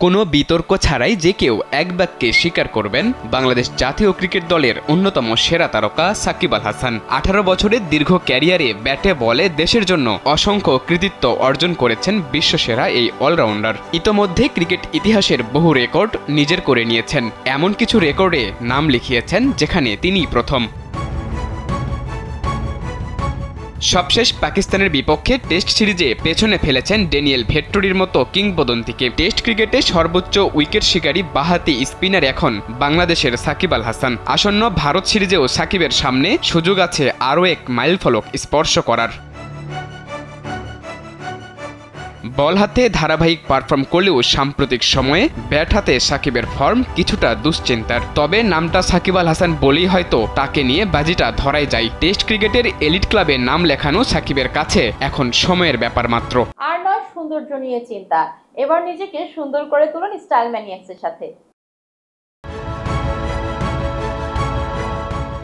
কোনো বিতর্ক ছাড়াই যে কেউ এক বাক্যে স্বীকার করবেন বাংলাদেশ জাতীয় ক্রিকেট দলের অন্যতম সেরা তারকা সাকিব আল হাসান 18 বছরের দীর্ঘ ক্যারিয়ারে ব্যাটে বলে দেশের জন্য অসংখ্য কৃতিত্ব অর্জন করেছেন বিশ্বসেরা এই অলরাউন্ডার। ইতোমধ্যে ক্রিকেট ইতিহাসের বহু রেকর্ড নিজের করে নিয়েছেন, এমন কিছু রেকর্ডে নাম লিখিয়েছেন যেখানে তিনিই প্রথম। সবশেষ পাকিস্তানের বিপক্ষে টেস্ট সিরিজে পেছনে ফেলেছেন ড্যানিয়েল ভেট্টোরির মতো কিংবদন্তিকে। টেস্ট ক্রিকেটে সর্বোচ্চ উইকেট শিকারী বাঁহাতি স্পিনার এখন বাংলাদেশের সাকিব আল হাসান। আসন্ন ভারত সিরিজেও সাকিবের সামনে সুযোগ আছে আরও এক মাইলফলক স্পর্শ করার। বল হাতে ধারাবাহিক পারফর্ম করলেও সাম্প্রতিক সময়ে ব্যাট হাতে সাকিবের ফর্ম কিছুটা দুশ্চিন্তার। তবে নামটা সাকিব আল হাসান বলেই হয়তো তাকে নিয়ে বাজিটা ধরাই যায়। টেস্ট ক্রিকেটের এলিট ক্লাবে নাম লেখানো সাকিবের কাছে এখন সময়ের ব্যাপার মাত্র। আর নয় সৌন্দর্য নিয়ে চিন্তা, এবার নিজেকে সুন্দর করে তুলুন স্টাইল ম্যানিয়াক্সের সাথে।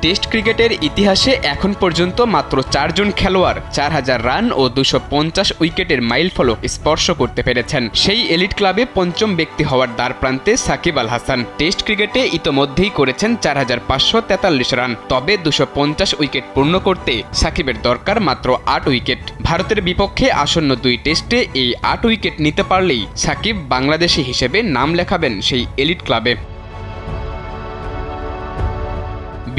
টেস্ট ক্রিকেটের ইতিহাসে এখন পর্যন্ত মাত্র 4 জন খেলোয়াড় 4000 রান ও 250 উইকেটের মাইলফলক স্পর্শ করতে পেরেছেন। সেই এলিট ক্লাবে পঞ্চম ব্যক্তি হওয়ার দ্বারপ্রান্তে সাকিব আল হাসান। টেস্ট ক্রিকেটে ইতোমধ্যেই করেছেন 4543 রান। তবে 250 উইকেট পূর্ণ করতে সাকিবের দরকার মাত্র 8 উইকেট। ভারতের বিপক্ষে আসন্ন 2 টেস্টে এই 8 উইকেট নিতে পারলেই সাকিব বাংলাদেশি হিসেবে নাম লেখাবেন সেই এলিট ক্লাবে।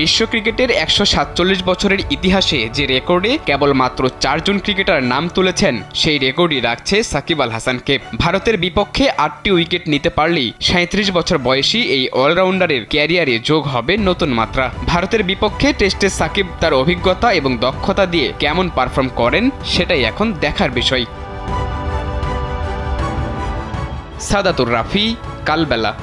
বিশ্ব ক্রিকেটের 147 বছরের ইতিহাসে যে রেকর্ডে কেবলমাত্র 4 জন ক্রিকেটার নাম তুলেছেন, সেই রেকর্ডই রাখছে সাকিব আল হাসানকে। ভারতের বিপক্ষে 8টি উইকেট নিতে পারলেই 37 বছর বয়সী এই অলরাউন্ডারের ক্যারিয়ারে যোগ হবে নতুন মাত্রা। ভারতের বিপক্ষে টেস্টে সাকিব তার অভিজ্ঞতা এবং দক্ষতা দিয়ে কেমন পারফর্ম করেন সেটাই এখন দেখার বিষয়। সাদাতুর রাফি, কালবেলা।